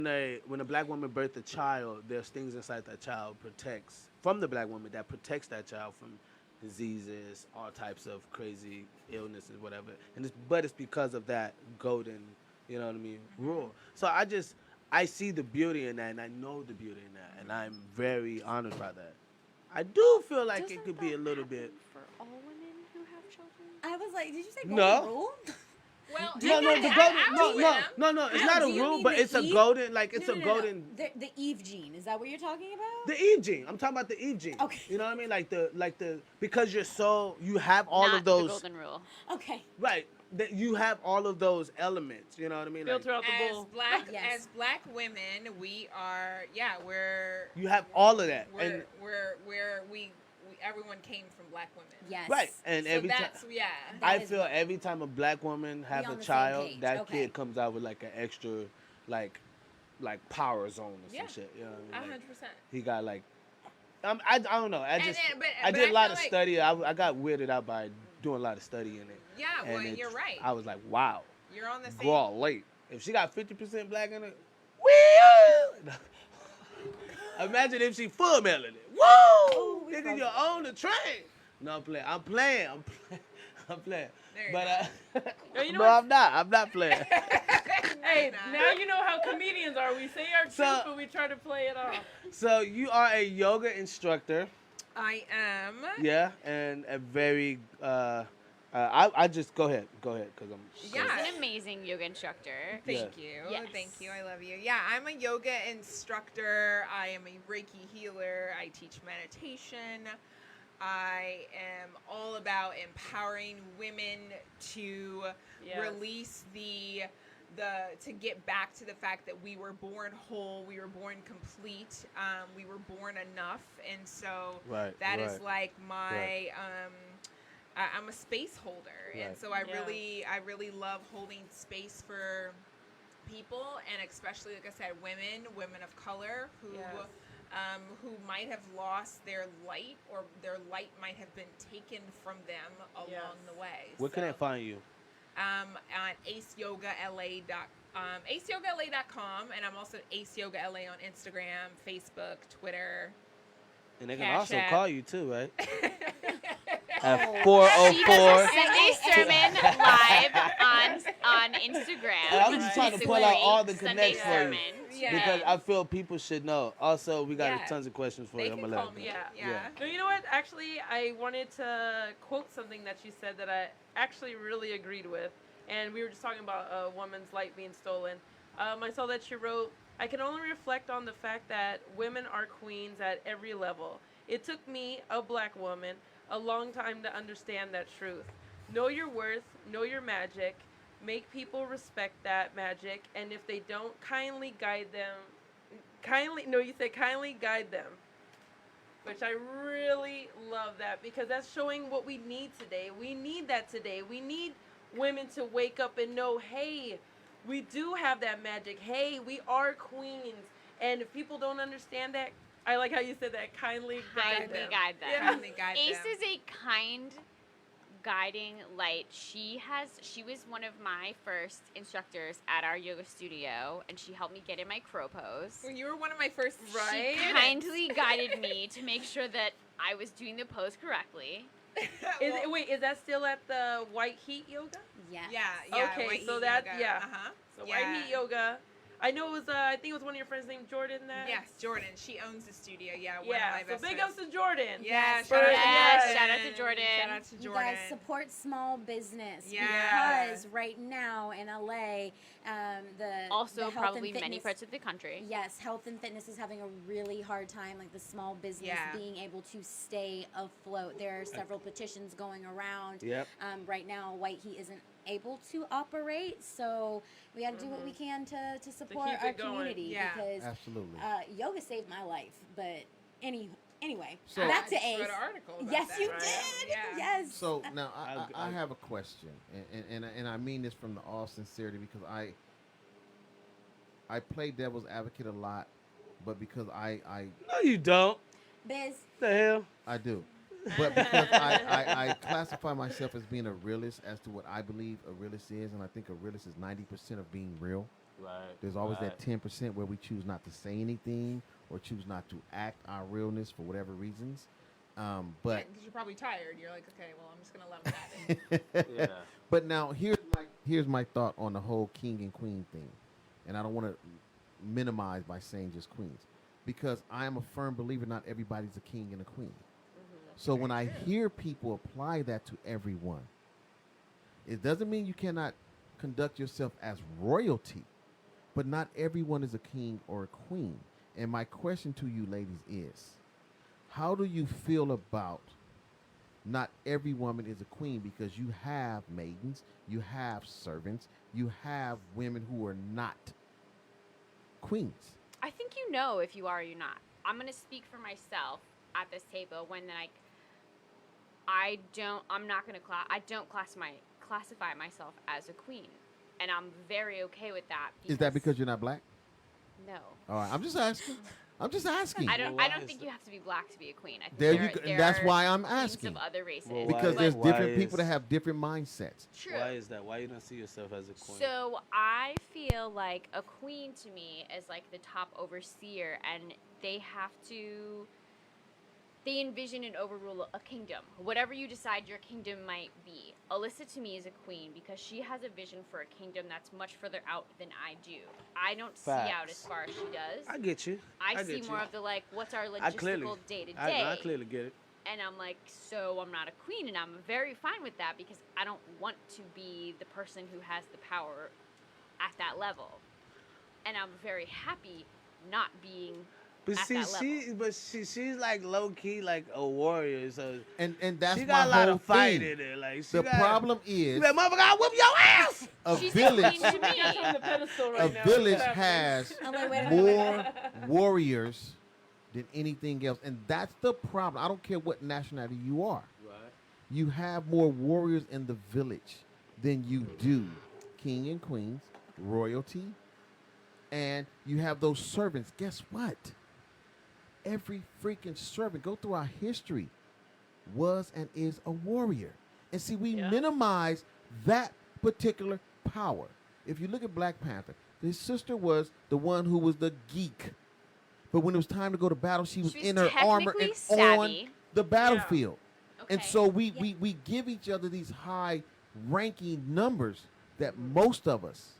when a black woman births a child, there's things inside that child protects from the black woman that protects that child from diseases, all types of crazy illnesses, whatever. And but it's because of that golden, you know what I mean, rule. So I see the beauty in that, and I know the beauty in that, and I'm very honored by that. I do feel like it Doesn't could be a that little happen bit. for all women who have children? I was like, did you say golden No. rule? Well, No, no, the golden. No, no, no, no. It's No, not a do you rule, mean but the it's a Eve? golden. Like it's No, a no, no, no. golden. The Eve gene. Is that what you're talking about? The Eve gene. I'm talking about the Eve gene. Okay. You know what I mean? Like the because you have all Not of those. the golden rule. Okay. Right. That you have all of those elements. You know what I mean? Like, Filter out the as bull. Yes. as black women, we are we're you have all of that. And we everyone came from black women. Yes. right. And So every time that's I That is feel what- every time a black woman have on a the same child, page. that Okay. kid comes out with like an extra like power zone or Yeah. some shit. You know what I mean? Like, 100%. he got like I don't know. I And just then- but- I but did I a lot feel of like- study. I got weirded out by doing a lot of study in it. Yeah, And well, it- you're right. I was like, wow, You're on the same. girl, late. If she got 50% black in it, woo! Imagine if she full melanin. Woo! we Nigga, broke you own the train. No, I'm playing. I'm playing. I'm playing. There you But Yo, you know no, what? I'm not. I'm not playing. Hey, Nah. now you know how comedians are. We say our So- truth, but we try to play it off. So you are a yoga instructor, I am. yeah, and a very. I just go ahead, because I'm. Yeah. She's an amazing yoga instructor. Thank you. Yes. Thank you. I love you. Yeah, I'm a yoga instructor. I am a Reiki healer. I teach meditation. I am all about empowering women to Yes. release the to get back to the fact that we were born whole, we were born complete, we were born enough, and so Right, that is right, like my right. I'm a space holder, and Right. so I Yes. really love holding space for people, and especially like I said, women of color who Yes. who might have lost their light, or their light might have been taken from them along Yes. the way. Where can I find you? On aceyogala.com, and I'm also aceyogala on Instagram, Facebook, Twitter. And they can Cash also App. call you too, right? Oh. At She 404. does a Sunday sermon live on Instagram. I was just trying to pull out all the Sunday connects for you. sermon. Yeah. Because I feel people should know. Also, we got Yeah. tons of questions for They you. I'm can gonna call let me. you. Yeah. No, you know what? Actually, I wanted to quote something that you said that I actually really agreed with. And we were just talking about a woman's light being stolen. I saw that you wrote, I can only reflect on the fact that women are queens at every level. It took me, a black woman, a long time to understand that truth. Know your worth, know your magic, make people respect that magic, and if they don't, kindly guide them. Kindly guide them. Which I really love that, because that's showing what we need today. We need that today. We need women to wake up and know, hey, we do have that magic. Hey, we are queens. And if people don't understand that, I like how you said that, kindly guide Kindly them. guide them. Yeah. Kindly guide Ace them. is a kind, guiding light. She was one of my first instructors at our yoga studio, and she helped me get in my crow pose. Well, you were one of my first Right? She kindly guided me to make sure that I was doing the pose correctly. Is that still at the White Heat Yoga? Yeah. Yeah. Okay, White so Heat that- yoga. yeah. Uh-huh. So Yeah. White Heat Yoga. I know it was, I think it was one of your friends named Jordan that. Yes, Jordan. She owns the studio. Yeah. One Yeah, of my so best big friends. ups to Jordan. Yeah. Yes, Shout out to yes, Jordan. shout out to Jordan. Shout out to You Jordan. guys support small business Yeah. because right now in LA, the Also, the health probably and many fitness- parts of the country. Yes, health and fitness is having a really hard time, like the small business Yeah. being able to stay afloat. There are several petitions going around. Yep. Right now, White Heat isn't able to operate, so we got to do what we can to support keep our it going. community Yeah. because Absolutely. yoga saved my life. But anyway, So- back to I just Ace. wrote an article about Yes, that. you right? did. Yeah. Yes. So now I I- have a question, and I mean this from the all sincerity, because I play devil's advocate a lot, but because I No, you don't. Biz. The hell? I do, but because I classify myself as being a realist as to what I believe a realist is, and I think a realist is 90% of being real. Right. There's always right. that 10% where we choose not to say anything or choose not to act our realness for whatever reasons. But because you're probably tired. You're like, okay, well, I'm just gonna let them have it. Yeah. but now here's my thought on the whole king and queen thing, and I don't want to minimize by saying just queens, because I am a firm believer not everybody's a king and a queen. So when I hear people apply that to everyone, it doesn't mean you cannot conduct yourself as royalty, but not everyone is a king or a queen. And my question to you ladies is, how do you feel about not every woman is a queen? Because you have maidens, you have servants, you have women who are not queens. I think you know if you are or you're not. I'm gonna speak for myself at this table when I don't classify myself as a queen, and I'm very okay with that. Is that because you're not black? No. All right, I'm just asking. I'm just asking. I don't Well, why think is you have to be black to be a queen. I think There you go, and that's are why I'm queens asking. of other races. Well, Because Why- there's why different people that is- have different mindsets. True. Why is that? Why you don't see yourself as a queen? So I feel like a queen to me is like the top overseer, and they envision and overrule a kingdom. Whatever you decide your kingdom might be. Alyssa to me is a queen because she has a vision for a kingdom that's much further out than I do. I don't see out as Facts. far as she does. I get you. I get see more you. of the like, what's our I clearly, logistical day to day. I clearly get it. And I'm like, so I'm not a queen, and I'm very fine with that because I don't want to be the person who has the power at that level. And I'm very happy not being But at see, that level. she's like low key like a warrior. So And that's she my got a lot whole of fight thing. in there. Like she The got, problem you is like, motherfucker, I'll whoop your ass. a She's village. a queen to Got you on me. the pedestal A right now. village What's happening? has I'm like, wait a minute. more warriors than anything else, and that's the problem. I don't care what nationality you are. Right. You have more warriors in the village than you do king and queens, royalty, and you have those servants. Guess what? Every freaking servant, go through our history, was and is a warrior. And see, we Yeah. minimize that particular power. If you look at Black Panther, his sister was the one who was the geek. But when it was time to go to battle, she was She was in her armor technically and savvy. on the battlefield. And Okay. so we give each other these high ranking numbers that most of us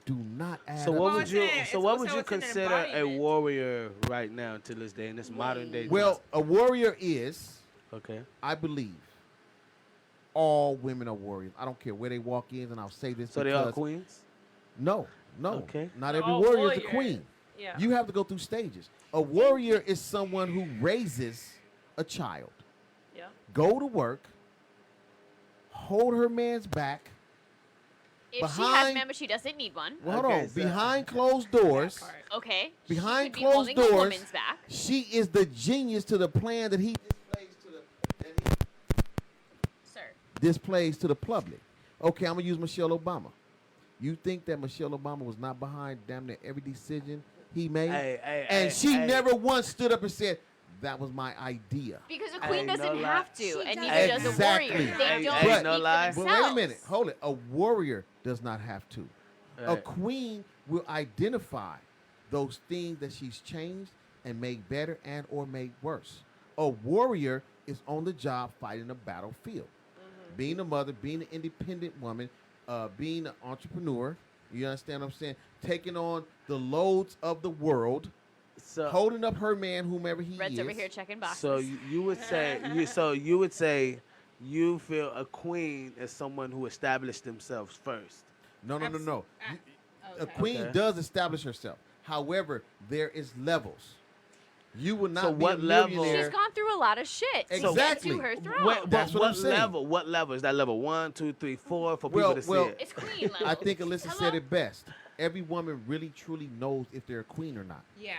do not add So up. what Well, would it's you? an- So it's what also- would you it's an consider a embodiment. warrior right now to this day in this modern day? Well, a warrior is, okay. I believe, all women are warriors. I don't care where they walk in, and I'll say this So they because are queens. no, Okay. not They're every all warrior is a warriors. queen. Yeah. You have to go through stages. A warrior is someone who raises a child, Yeah. go to work, hold her man's back. If she has behind- men, but she doesn't need one. Well, hold Okay, on. so- Behind closed doors, That part. Okay. Behind she could be closed holding a doors- woman's back. she is the genius to the plan that he Sir. displays to the public. Okay, I'm gonna use Michelle Obama. You think that Michelle Obama was not behind damn near every decision he made? And she never once stood up and said, "That was my idea." Because a Hey, queen no doesn't lie. have to, She and doesn't. neither does a Exactly. warrior. They Hey, don't hey, speak no for lie. themselves. But wait a minute, hold it. A warrior does not have to. A Right. queen will identify those things that she's changed and make better and or make worse. A warrior is on the job fighting a battlefield. Being a mother, being an independent woman, being an entrepreneur, you understand what I'm saying? Taking on the loads of the world, So holding up her man, whomever he Red's is. over here checking boxes. So you would say you would say you feel a queen is someone who established themselves first. No. You- A Okay. queen Okay. does establish herself. However, there is levels. You will not So be what a level- millionaire. she's gone through a lot of shit to Exactly. get to her throne. That's what I'm saying. level? What level is that? Level 1, 2, 3, 4 for Well- people to well, see it. It's queen level. I think Alyssa Hello? said it best. Every woman really truly knows if they're a queen or not. Yeah.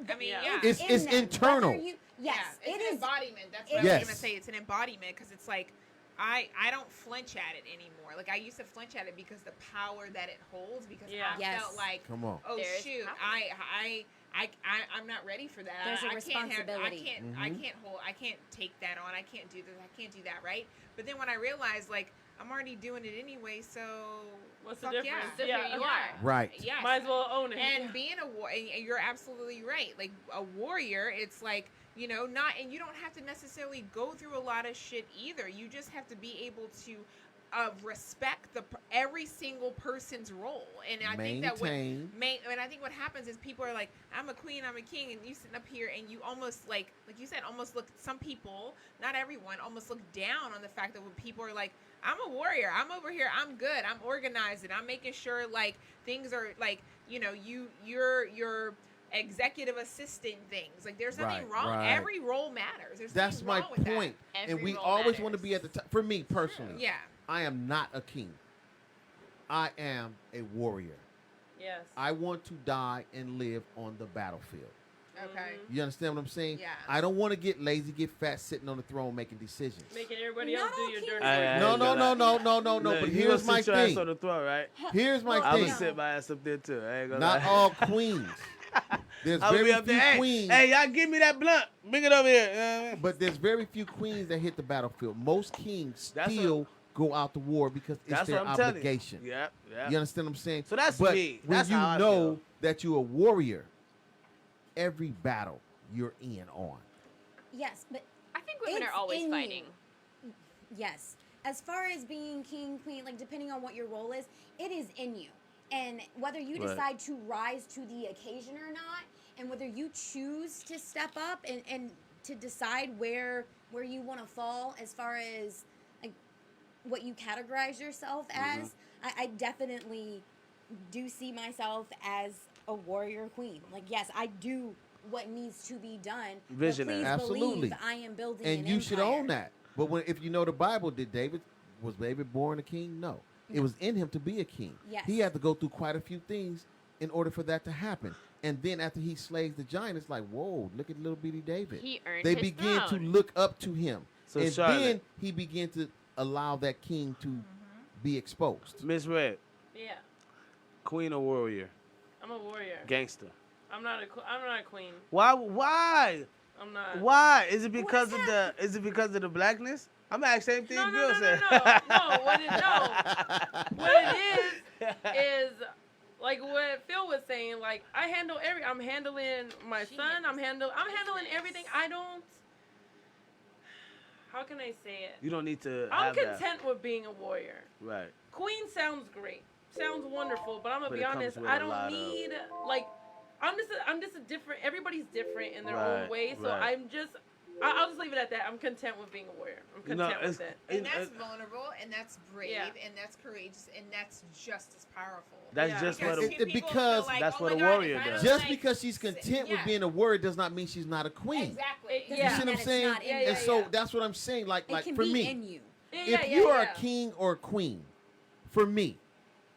I mean, Yeah. yeah. It's In it's them, internal. whether you- yes, Yeah, it it's an is. embodiment. That's what it I is. was gonna say. It's an embodiment because it's like I don't flinch at it anymore. Like I used to flinch at it because the power that it holds. Because Yeah. I Yes. felt like, Come on. oh There is shoot, power. I'm not ready for that. There's a I can't have. I responsibility. can't. I can't hold. I can't take that on. I can't do this. I can't do that. Right. But then when I realized, like, I'm already doing it anyway, so What's the fuck difference? So Yeah. here you Yeah. are. Right. Yes. Might as well own it. And being and you're absolutely right. Like a warrior, it's like, not, and you don't have to necessarily go through a lot of shit either. You just have to be able to respect every single person's role. And I think that I think what happens is people are like, I'm a queen, I'm a king, and you sitting up here and you almost like you said, almost look, some people, not everyone, almost look down on the fact that when people are like, I'm a warrior, I'm over here, I'm good, I'm organized, and I'm making sure like things are like, you're executive assistant things. Like there's nothing wrong. Right. Every role matters. That's my point. And Every we role always matters. want to be at the top. For me personally, Yeah. I am not a king. I am a warrior. Yes. I want to die and live on the battlefield. Okay. You understand what I'm saying? Yeah. I don't want to get lazy, get fat, sitting on the throne making decisions. Making everybody Not else do all your kings dirty are work. I- No. Look, But you here's gonna my sit your ass thing. on the throne, right? Here's my Well, I'm thing. gonna sit my ass up there too. I ain't gonna Not lie. all queens. There's I'll be very up few there. queens. Hey, y'all give me that blunt. Bring it over here. But there's very few queens that hit the battlefield. Most kings That's still go out to war because it's That's their what I'm telling obligation. you. Yeah, yeah. You understand what I'm saying? So that's but me. when That's you how I know feel. that you're a warrior, every battle you're in on. Yes, but I think women It's are always in you. fighting. yes, as far as being king, queen, like depending on what your role is, it is in you. And whether you Right. decide to rise to the occasion or not, and whether you choose to step up and to decide where you want to fall as far as like what you categorize yourself as, I definitely do see myself as a warrior queen. Like, yes, I do what needs to be done. but Visionary. please Absolutely. believe I am building And an you should empire. own that. But if you know the Bible, was David born a king? No. It was in him to be a king. Yes. He had to go through quite a few things in order for that to happen. And then after he slays the giant, it's like, whoa, look at little bitty David. He earned They his begin to throne. look up to him. So and Charlotte. then he began to allow that king to be exposed. Miss Red, Yeah. queen or warrior, I'm a warrior. gangster. I'm not a queen. Why? Why? I'm not. Why? Is it because What of is the? Is it because of the blackness? I'm asking same thing No, Bill no, said. What it is like what Phil was saying. Like I'm handling my She son. I'm handles handling business. everything. I don't. How can I say it? You don't need to. I'm have that. content with being a warrior. Right. Queen sounds great. Sounds wonderful, but I'm gonna But be it comes honest. with I a don't lot of- need like. I'm just a different. Everybody's different in their Right, own way. So right. I'll just leave it at that. I'm content with being a warrior. I'm You know, content with it. And that's vulnerable, and that's brave, Yeah. and that's courageous, and that's just as powerful. That's Yeah. just Because what. It- A, people because feel like, that's oh what my a God, warrior if I does. don't, Just like, because she's content yeah. with being a warrior does not mean she's not a queen. Exactly. Yeah. You see what That I'm it's saying? not in Yeah, And so yeah. that's what I'm saying. Like It can for be me, in you. if you are a king or a queen, for me,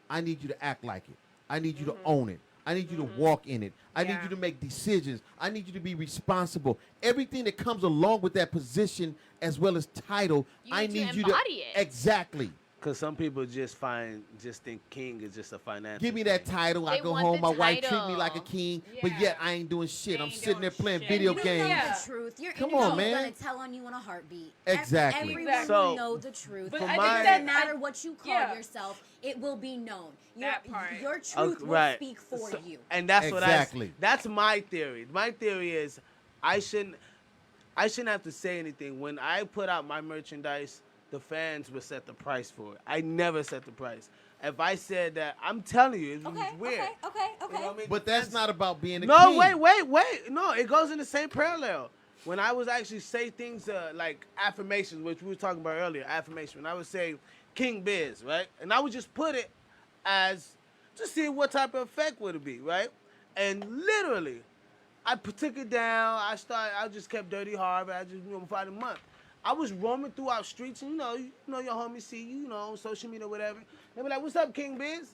I need you to act like it. I need you to own it. I need you to walk in it. I need Yeah. you to make decisions. I need you to be responsible. Everything that comes along with that position as well as title, You I need need to you embody to it. exactly. Because some people just think king is just a financial. Give me that thing. title. I They go want home. the My wife treat me title. like a king, but Yeah. yet I ain't doing shit. They I'm ain't sitting there doing playing shit. video You games. know Yeah. the truth. Your Come enemy's on, man. gonna tell on you in a heartbeat. Exactly. Everyone So- will know the truth. But For It my- doesn't that- matter what you call Yeah. yourself. It will be known. That part. Your truth will right. speak for So- you. And that's Exactly. That's my theory. My theory is I shouldn't have to say anything. When I put out my merchandise, the fans will set the price for it. I never set the price. If I said that, I'm telling you, it's Okay, weird. okay. You know what I mean? But that's not about being a No, king. wait. No, it goes in the same parallel. When I was actually say things like affirmations, which we were talking about earlier, affirmation. When I would say King Biz, right? And I would just put it as to see what type of effect would it be, right? And literally, I took it down. I just kept Dirtyharvard. I just for the month. I was roaming throughout streets, and you know your homies see you, on social media, whatever. They be like, "What's up, King Biz?"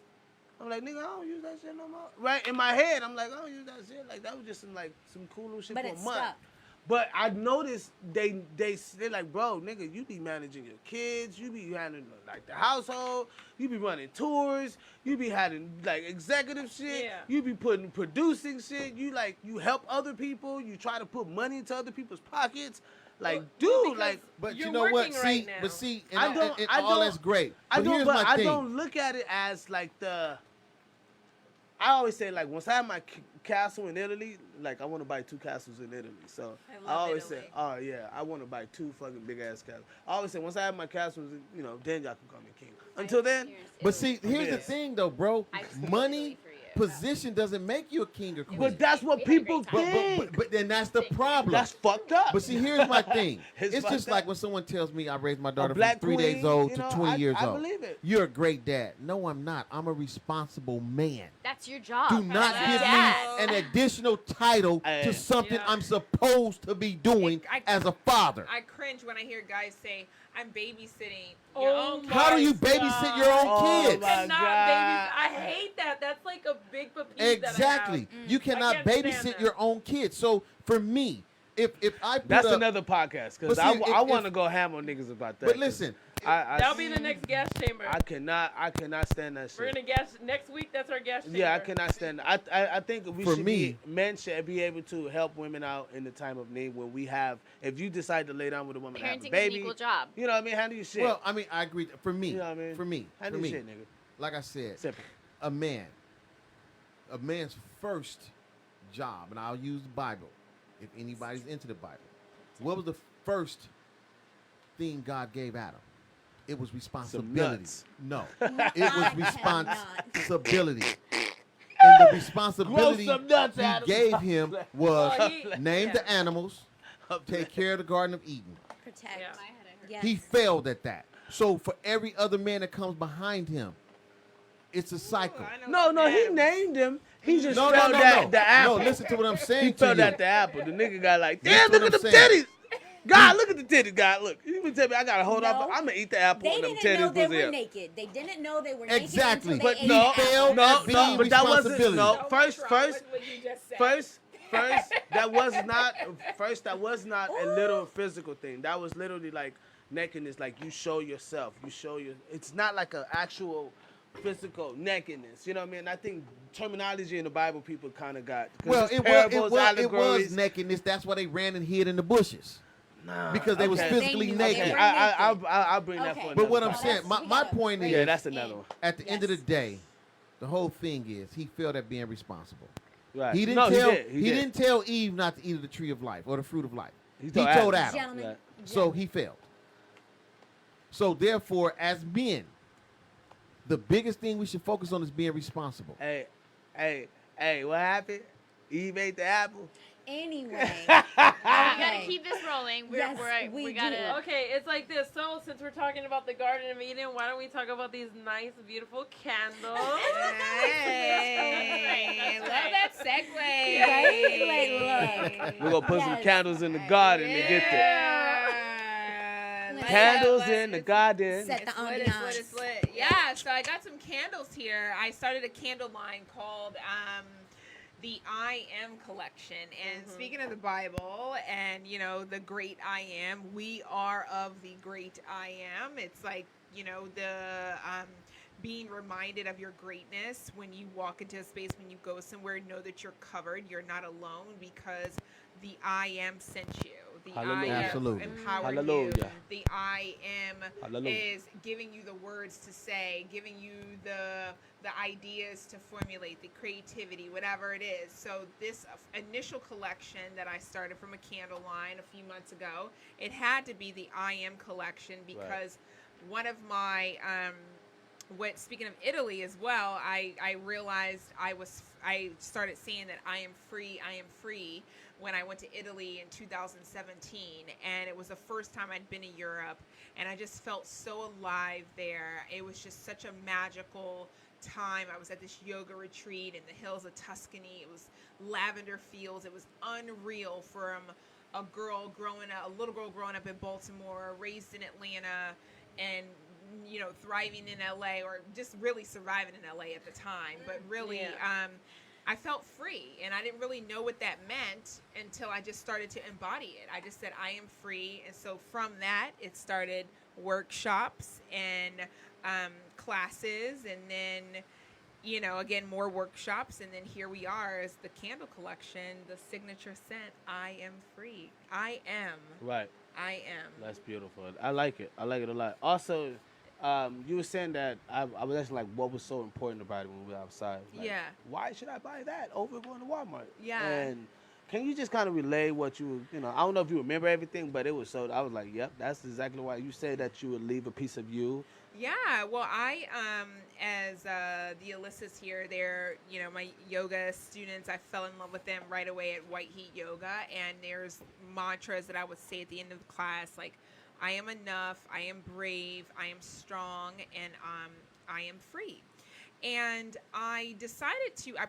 I'm like, "Nigga, I don't use that shit no more." Right in my head, I'm like, "I don't use that shit." Like that was just some cool little shit But for a it's month. stuck. But I noticed they're like, "Bro, nigga, you be managing your kids, you be handling like the household, you be running tours, you be having like executive shit, Yeah. you be producing shit, you help other people, you try to put money into other people's pockets." Like, Well, dude, because like, But you're you know what? working See, right now. but see, and, I all- don't- and I all don't- that's great. I But don't, here's but my I thing. don't look at it as like the. I always say like once I have my castle in Italy, like I want to buy 2 castles in Italy. So I love always Italy. say, oh yeah, I want to buy 2 fucking big ass castles. I always say once I have my castles, you know, then y'all can call me king. Until then, But see, here's the Yeah. thing, though, bro. I just Money, Italy for you. position doesn't make you a king or queen. but that's what We had a people great time. think. But then that's the problem. That's fucked up. But see, here's my thing. It's It's just fucked like up. when someone tells me I raised my daughter from black 3 days queen, old you to know, 20 years I old. believe it. You're a great dad. No, I'm not. I'm a responsible man. That's your job. Do not as a give dad. me an additional title Hey. to something Yeah. I'm supposed to be doing I- as a father. I cringe when I hear guys say, "I'm babysitting Oh your own." my How do you God. babysit your own Oh kids? my Cannot God. babies. I hate that. That's like a big pet peeve Exactly. that I have. You cannot can't stand babysit that. your own kids. So for me, if I put That's up, another podcast But because see, I if- want to go ham on niggas about that. but 'cause listen, That'll be the next gas chamber. I cannot stand that shit. We're gonna gas next week. That's our gas chamber. Yeah, I cannot stand. I think we For should me- be men should be able to help women out in the time of need when we have. If you decide to lay down with a woman, and have Parenting a is baby, an equal job. you know what I mean? Handle your shit. well, I mean, I agree. For me, You know what I mean? for me, handle your shit, nigga. like I said, Simple. a man's first job, and I'll use the Bible if anybody's into the Bible. What was the first thing God gave Adam? It was responsibility. nuts. No, Not it was nuts. responsibility. And the responsibility Grow some nuts, he Adam. gave him was Oh, he- name yeah. the animals, take care of the Garden of Eden. Protect. Yeah. Yes. He failed at that. So for every other man that comes behind him, it's a cycle. No, he named him. He just No, felt no, that no. the apple. No, listen to what I'm saying He to felt you. that the apple. The nigga got like, Listen damn, to look at what them I'm saying. titties. God, look at the titties. God, look. You even tell me I gotta hold off. No. I'm gonna eat the apple They when them didn't know titties they was were here. naked. They didn't know they were Exactly. naked But until they no, ate the failed apple. at being but that wasn't responsibility. no. First, What you just said. first, that was not a little physical thing. That was literally like nakedness, like you show yourself. It's not like an actual physical nakedness. You know what I mean? I think terminology in the Bible people kind of got. 'Cause Well, it's it parables, was allegories. nakedness. That's why they ran and hid in the bushes. Nah, because they was okay. physically They knew naked. they Okay, were I'll bring that Okay. for But what another I'm podcast. saying, That's- my we gotta point break is, Yeah, that's it another in. one. at the end of the Yes. day, the whole thing is he failed at being responsible. Right. He didn't No, tell he did. didn't tell Eve not to eat of the tree of life or the fruit of life. He told told Adam. Adam. Gentlemen, Right. So he failed. So therefore, as men, the biggest thing we should focus on is being responsible. Hey, what happened? Eve ate the apple. Anyway, We gotta okay. keep this rolling. Yes, we we gotta. do. Okay, it's like this. So, since we're talking about the Garden of Eden, why don't we talk about these nice, beautiful candles? Hey, love that segue. Right? Like, look. We're gonna put some Yes. candles in the garden to get there. Let's Candles go. in the garden. Set the It's lit, it's lit, ambiance. it's lit. Yeah, so I got some candles here. I started a candle line called the I Am Collection. And speaking of the Bible and, you know, the great I am, we are of the great I am. It's like, you know, the being reminded of your greatness when you walk into a space, when you go somewhere, know that you're covered, you're not alone because the I am sent you. The I Hallelujah. am Absolutely. empowered you. Hallelujah. The I am Hallelujah. is giving you the words to say, giving you the ideas to formulate, the creativity, whatever it is. So this initial collection that I started from a candle line a few months ago, it had to be the I Am collection because one of my speaking of Italy as well, I realized I started saying that I am free when I went to Italy in 2017, and it was the first time I'd been to Europe, and I just felt so alive there. It was just such a magical time. I was at this yoga retreat in the hills of Tuscany. It was lavender fields. It was unreal from a little girl growing up in Baltimore, raised in Atlanta, and you know, thriving in LA, or just really surviving in LA at the time. But really, I felt free, and I didn't really know what that meant until I just started to embody it. I just said, I am free. And so from that, it started workshops and classes, and then again, more workshops, and then here we are as the candle collection, the signature scent, I am free. I am. Right. I am. That's beautiful. I like it. I like it a lot. Also, you were saying that I was asking like what was so important about it when we were outside. Like, Yeah. why should I buy that over going to Walmart? Yeah. And can you just kind of relay what I don't know if you remember everything, but it was so. I was like, yep, that's exactly why you said that you would leave a piece of you. Yeah, well, I, as the Alyssa's here, they're, my yoga students, I fell in love with them right away at White Heat Yoga, and there's mantras that I would say at the end of the class, like, I am enough, I am brave, I am strong, and I am free. And I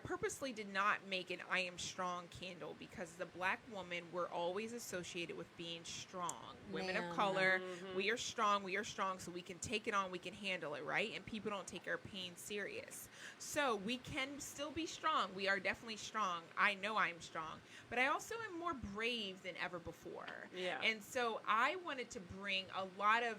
purposely did not make an I am strong candle because as a black woman, we're always associated with being strong. Women of Ma'am. color, we are strong, so we can take it on, we can handle it, right? And people don't take our pain serious. So we can still be strong. We are definitely strong. I know I'm strong, but I also am more brave than ever before. Yeah. And so I wanted to bring a lot of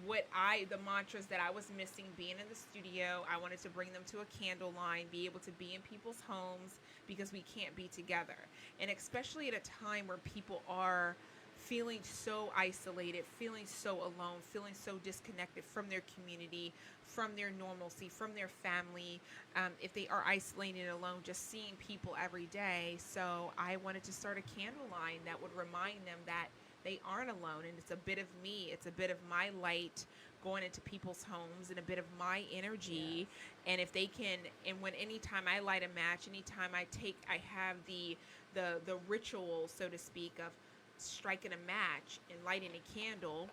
the mantras that I was missing being in the studio. I wanted to bring them to a candle line, be able to be in people's homes because we can't be together. And especially at a time where people are feeling so isolated, feeling so alone, feeling so disconnected from their community, from their normalcy, from their family. If they are isolated and alone, just seeing people every day. So I wanted to start a candle line that would remind them that they aren't alone, and it's a bit of me, it's a bit of my light going into people's homes and a bit of my energy. And if they can, and anytime I light a match, anytime I have the ritual, so to speak, of striking a match and lighting a candle,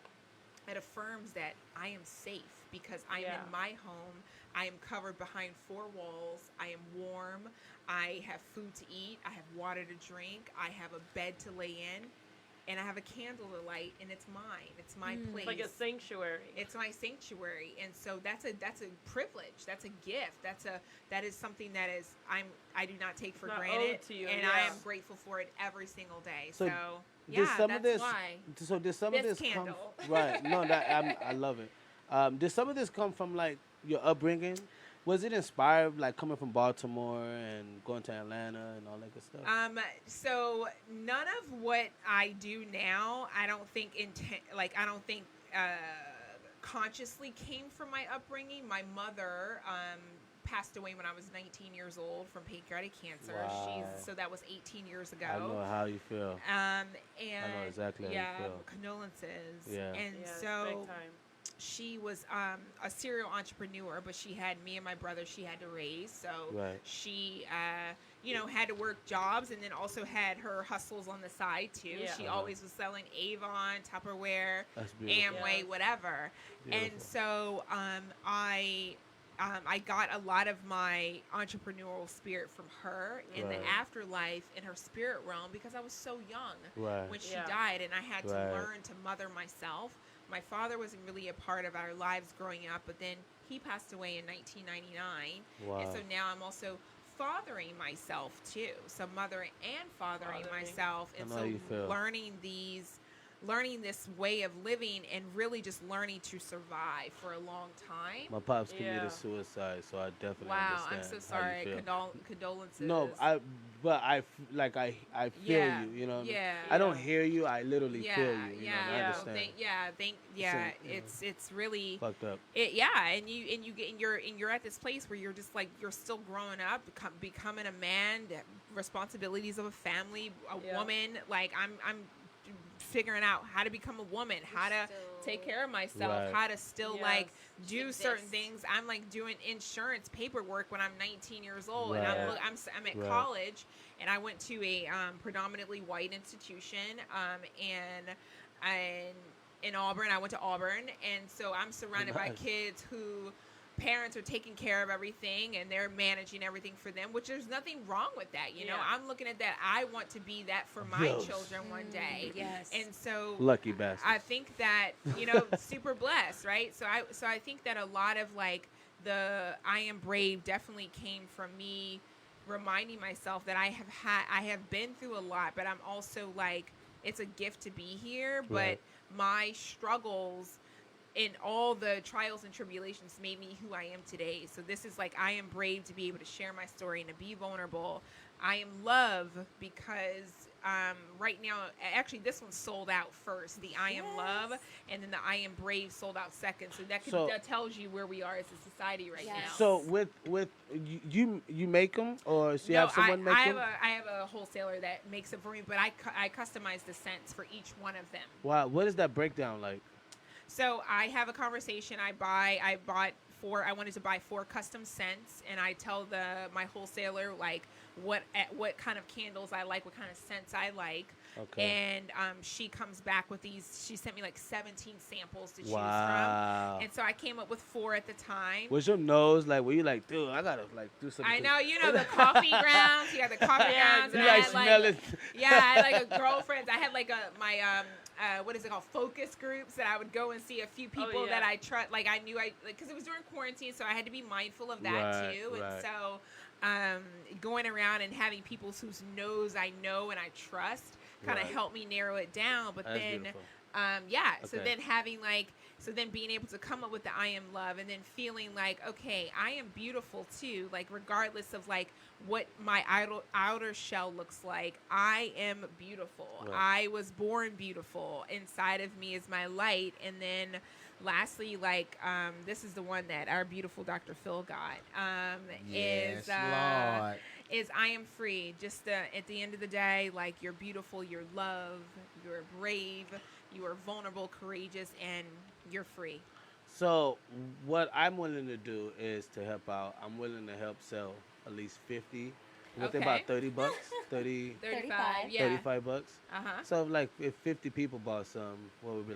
it affirms that I am safe because I am in my home. I am covered behind four walls. I am warm. I have food to eat. I have water to drink. I have a bed to lay in. And I have a candle to light, and it's mine. It's my place. It's like a sanctuary. It's my sanctuary, and so that's a privilege. That's a gift. That is something that I do not take for Not granted, owed to you, and I am grateful for it every single day. So did some that's of this, why. So did some of This this come? candle. Right. No, I love it. Did some of this come from like your upbringing? Was it inspired, like coming from Baltimore and going to Atlanta and all that good stuff? So none of what I do now, I don't think consciously came from my upbringing. My mother passed away when I was 19 years old from pancreatic cancer. Wow. So that was 18 years ago. I know how you feel. And I know exactly how you feel. Condolences. Yeah. And Big so time. she was a serial entrepreneur, but she had me and my brother she had to raise. So Right. she, had to work jobs and then also had her hustles on the side too. Yeah. She always was selling Avon, Tupperware, That's beautiful. Amway, Yes. whatever. Beautiful. And so I got a lot of my entrepreneurial spirit from her in Right. the afterlife in her spirit realm because I was so young Right. when she Yeah. died, and I had to Right. learn to mother myself. My father wasn't really a part of our lives growing up, but then he passed away in 1999. Wow. And so now I'm also fathering myself too. So mothering and fathering Fathering. myself. I And know so how you feel. learning this way of living and really just learning to survive for a long time. My pops Yeah. committed suicide, so I definitely Wow, I'm understand so how sorry. you feel. Condolences. No, I feel Yeah, you. You know what I mean? yeah. I don't hear you. I literally feel you. You know, and I Yeah. understand. It's really Fucked up. and you're at this place where you're just like you're still growing up, becoming a man, the responsibilities of a family, a Yeah. woman. Like I'm figuring out how to become a woman, how to take care of myself, Right. how to still Yes. like do certain Exist. things. I'm like doing insurance paperwork when I'm 19 years old, and Right. I'm at Right. college, and I went to a predominantly white institution, and in Auburn. I went to Auburn, and so I'm surrounded by Nice. kids who parents are taking care of everything and they're managing everything for them, which there's nothing wrong with that. You know, Yeah. I'm looking at that. I want to be that for my Yes. children one day. Yes. And so Lucky bastard. I think that, super blessed, right? So I think that a lot of like the I am brave definitely came from me reminding myself that I have been through a lot, but I'm also like it's a gift to be here, but Right. my struggles and all the trials and tribulations made me who I am today. So this is like, I am brave to be able to share my story and to be vulnerable. I am love because right now, actually, this one sold out first. The I am love, and then the I am brave sold out second. So that tells you where we are as a society right now. So with you make them, or so you have someone make them? I have a wholesaler that makes them for me, but I customize the scents for each one of them. Wow, what is that breakdown like? So I have a conversation. I wanted to buy 4 custom scents, and I tell my wholesaler like what kind of candles I like, what kind of scents I like. Okay. And she comes back with these. She sent me like 17 samples to choose from. And so I came up with 4 at the time. Was your nose like? Were you like, dude, I gotta like do something? I know, the coffee grounds. You got the coffee grounds. You and like I smell it? Yeah, I had like a girlfriend. I had like my what is it called? Focus groups that I would go and see a few people that I trust. Like I knew because it was during quarantine, so I had to be mindful of that too. And so going around and having people whose nose I know and I trust kind of helped me narrow it down. But That's then, beautiful. So then having being able to come up with the I am love, and then feeling like, okay, I am beautiful too. Like regardless of like what my outer shell looks like, I am beautiful. Right. I was born beautiful. Inside of me is my light. And then lastly, like this is the one that our beautiful Dr. Phil got. Yes, Lord. Is I am free. Just at the end of the day, like you're beautiful, you're loved, you're brave, you are vulnerable, courageous, and you're free. So what I'm willing to do is to help out. I'm willing to help sell at least 50. What they about $30? 35. Yeah. 35 bucks. So if 50 people bought some, what would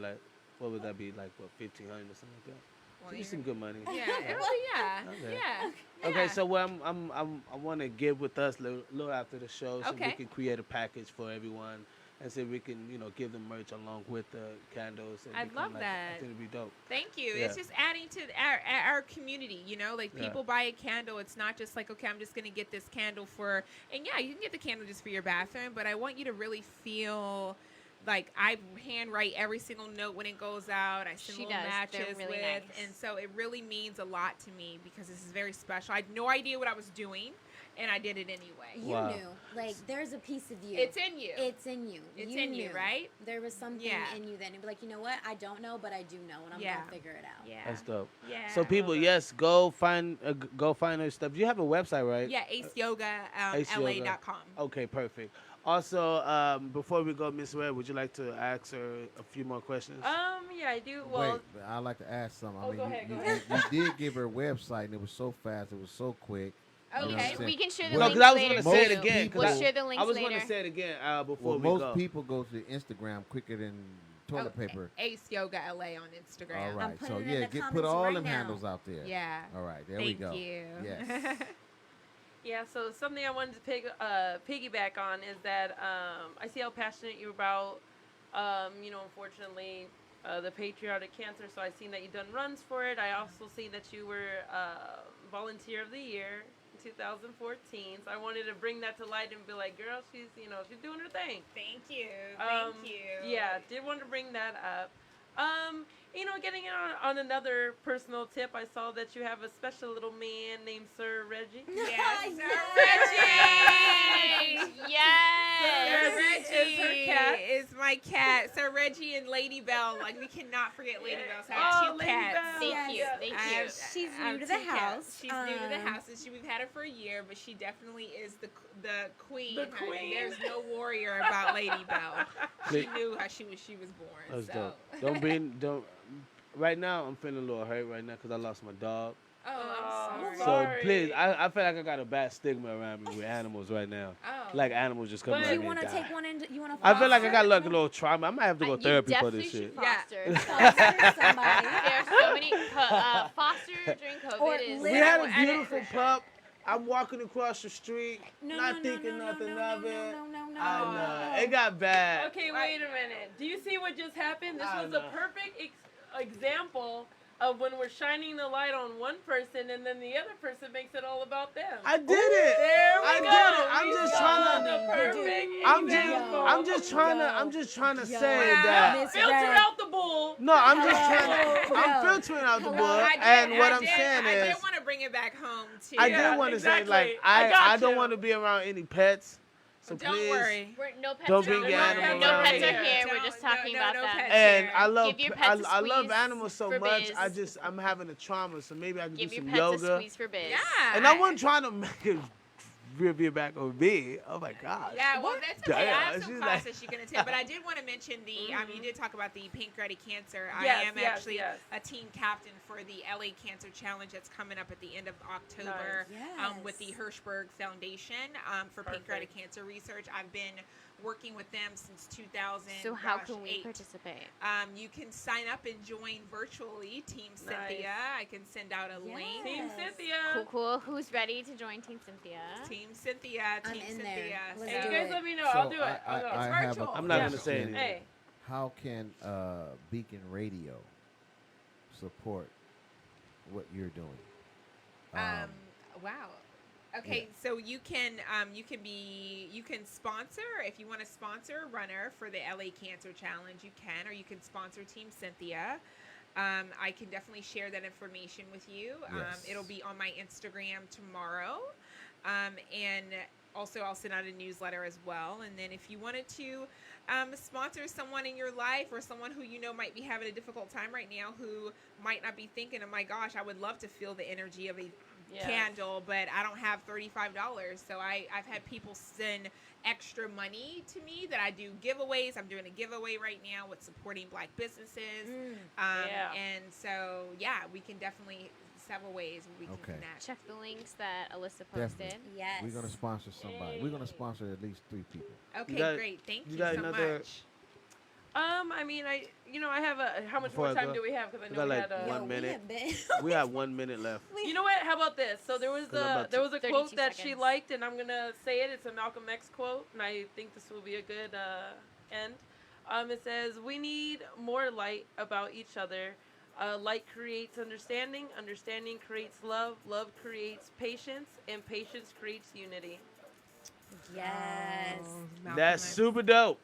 that be like? What, 1,500 or something like that? Well, you some good money. Yeah. Well, yeah. Okay, so what I want to get with us a little after the show, so we can create a package for everyone, and so we can give them merch along with the candles. And I'd love that. I think it'd be dope. Thank you. Yeah. It's just adding to our community. Like people buy a candle. It's not just like, okay, I'm just gonna get this candle for, and yeah, you can get the candle just for your bathroom, but I want you to really feel. Like I handwrite every single note when it goes out. I send little matches really nice. And so it really means a lot to me because this is very special. I had no idea what I was doing, and I did it anyway. You knew, like there's a piece of you. It's in you. It's in you. It's in you, right? There was something in you then. You'd be like, you know what? I don't know, but I do know, and I'm gonna figure it out. Yeah, that's dope. Yeah. So people, go find her stuff. You have a website, right? Yeah, aceyoga.la.com. Okay, perfect. Also, before we go, Miss Red, would you like to ask her a few more questions? Yeah, I do. Well, wait, I'd like to ask something. Go ahead. You did give her a website, and it was so fast, it was so quick. Okay, we can share the links later. I was going to say it again. We'll share the links I was later. going to say it again before we go. go. Most people go to Instagram quicker than toilet paper. Ace Yoga LA on Instagram. All right, so put all them handles out there. Yeah. All right, there we go. Thank you. Yes. Yeah, so something I wanted to piggyback on is that I see how passionate you're about, unfortunately, the patriotic cancer. So I've seen that you've done runs for it. I also see that you were Volunteer of the Year in 2014. So I wanted to bring that to light and be like, girl, she's doing her thing. Thank you. Thank you. Yeah, did want to bring that up. Getting on another personal tip, I saw that you have a special little man named Sir Reggie. Yes, Sir Reggie. Yes. Sir Reggie is her cat. Is my cat. Sir Reggie and Lady Belle. Like we cannot forget Lady Belle. So I have 2 cats. Thank you. She's new to the house. She's new to the house, and we've had her for a year, but she definitely is the queen. The queen. There's no warrior about Lady Belle. She knew how she was born. That's so. dope. Don't. Right now, I'm feeling a little hurt right now because I lost my dog. Oh, I'm So sorry. please, I feel like I got a bad stigma around me with animals right now. Oh. Like animals just come around me. You want to take one into? You want to? I feel like I got like a little trauma. I might have to go therapy for this shit. Foster. Foster somebody. There's so many foster during COVID. We had a beautiful pup. I'm walking across the street, not thinking nothing of it. No. I know. It got bad. Okay, wait a minute. Do you see what just happened? This was a perfect example of when we're shining the light on one person and then the other person makes it all about them. I did it. There we go. I did it. I'm We just saw trying the to. perfect I'm just trying to say that. Miss Filter Red. out the bull. No, I'm just trying Hello. I'm filtering out the Hello. book, and what I'm saying I is, did want to bring it back home too. I Yeah, did want to exactly. say, like, I got I don't you. want to be around any pets. So Don't please. worry. No pets Don't are bring here. your animal No around pets here. are here. We're just talking about no them. pets. And Here. I love Give your pets a I love squeeze animals so for much. Biz. I'm having a trauma, so maybe I can Give do your some pets yoga. a squeeze for biz. Yeah. And I wasn't trying to make it rear back on me. Oh my gosh. Yeah, well, that's okay. I Damn, have some she's classes you can attend, but I did want to mention the. You did talk about the pancreatic cancer. Yes, I am yes, actually yes. a team captain for the LA Cancer Challenge that's coming up at the end of October Nice. with the Hirschberg Foundation for Perfect. pancreatic cancer research. I've been working with them since 2000. So how can we participate? You can sign up and join virtually. Team Cynthia. I can send out a link. Team Yes. Cynthia. Cool. Who's ready to join Team Cynthia? Team Cynthia. I'm Team in there. Cynthia. Let's Hey, do you guys it. let me know. I'll do it. I I'll go. have a virtual. I'm not question. gonna say anything. Hey. How can Beacon Radio support what you're doing? Wow. Okay, so you can sponsor if you want to sponsor a runner for the LA Cancer Challenge, you can, or you can sponsor Team Cynthia. I can definitely share that information with you. Yes. It'll be on my Instagram tomorrow, and also I'll send out a newsletter as well. And then if you wanted to sponsor someone in your life or someone who you know might be having a difficult time right now, who might not be thinking, oh my gosh, I would love to feel the energy of a candle, but I don't have $35. So I've had people send extra money to me that I do giveaways. I'm doing a giveaway right now with supporting Black businesses. And so, we can definitely several ways we can connect. Check the links that Alyssa posted. Definitely. Yes. We're gonna sponsor somebody. We're gonna sponsor at least 3 people. Okay, You got- great. Thank you you got so another- much. I mean, I have a. How much Before more I time go, do we have? Because I we know got we like had. 1 Yo, minute. We have been. We have 1 minute left. You know what? How about this? So there was 'Cause I'm about there was a 32 quote that she seconds. liked, and I'm gonna say it. It's a Malcolm X quote, and I think this will be a good end. It says, "We need more light about each other. Light creates understanding. Understanding creates love. Love creates patience, and patience creates unity." Yes. Malcolm That's X. super dope.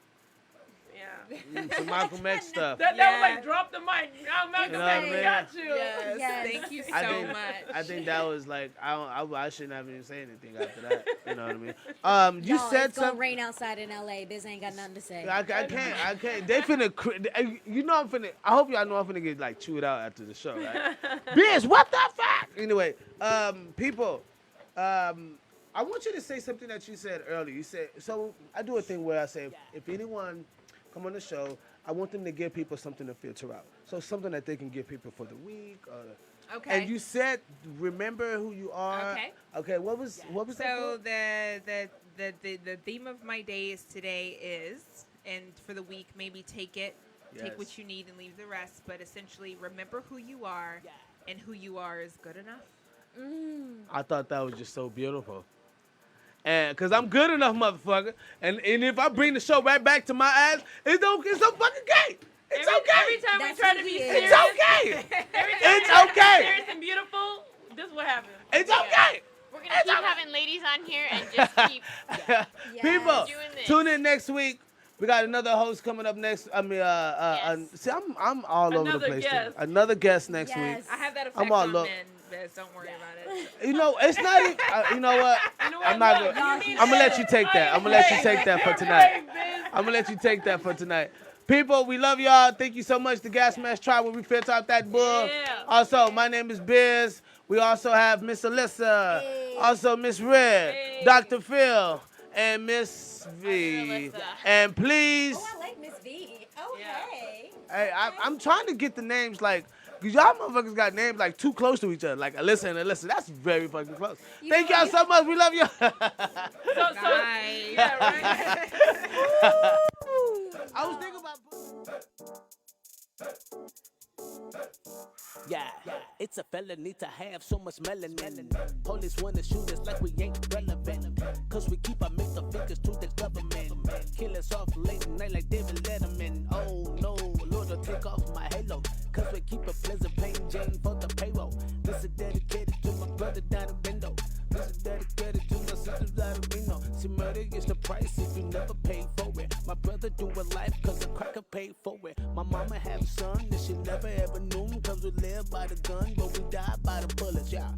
Yeah. Some Malcolm X stuff. That was Yeah. like drop the mic. Now Malcolm You know what I X mean? got you. Yes. Yes. Thank you so I think, much. I think that was like I shouldn't have even say anything after that. You know what I mean? You Y'all, said it's gonna something. rain outside in LA. Biz ain't got nothing to say. I can't. They finna. You know I'm finna. I hope y'all know I'm finna get like chewed out after the show, right? Bitch, what the fuck? Anyway, people, I want you to say something that you said earlier. You said, so I do a thing where I say, if anyone come on the show, I want them to give people something to filter out. So something that they can give people for the week. Okay. And you said, remember who you are. Okay. Okay. What was that? So quote? the theme of my days today is, and for the week, maybe take Yes. what you need and leave the rest. But essentially, remember who you are, and who you are is good enough. I thought that was just so beautiful. And cause I'm good enough, motherfucker. And if I bring the show right back to my ass, it's so fucking gay. It's okay. Every time That's we try who to be he is. serious, It's okay. every time It's we try to be okay. serious and beautiful, this is what happens. It's okay. We're gonna keep having ladies on here and just keep. People, Doing this. tune in next week. We got another host coming up next. I mean, Yes. see, I'm all over the Another place. guest. Too. Another guest next Yes. week. I have that I'm effect all on up. men, Biz. Don't worry about it. You know, it's not. Even, you know what? You know what? I'm not Look, gonna. you need I'm gonna to- let you take that. I'm gonna let you take that for tonight. I'm gonna let you take that for tonight. People, we love y'all. Thank you so much. The Gas Mask Tribe where we filter out that bull. Yeah. Also, my name is Biz. We also have Miss Alyssa. Hey. Also, Miss Red, Hey. Dr. Phil, and Miss V. Alyssa. And please, Oh, I like Miss V. Oh, Yeah. hey. hey, I'm trying to get the names like, because y'all motherfuckers got names like too close to each other, like Alyssa and Alyssa. That's very fucking close. You Thank know y'all what? so much. We love you. Bye. Yeah, right. I was thinking about. Yeah, it's a felony to have so much melanin. Police wanna shoot us like we ain't relevant. Cause we keep our middle fingers to the government. Kill us off late night like David Letterman. Oh no, Lord will take off my halo. Cause we keep a pleasant plain Jane for the payroll. This is dedicated to my brother down the window. This is dedicated to my sisters out of Reno. See, murder is the price if you never pay. rather do a life cause the cracker paid for it. My mama had a son that she never ever knew, cause we live by the gun, but we die by the bullets, yeah.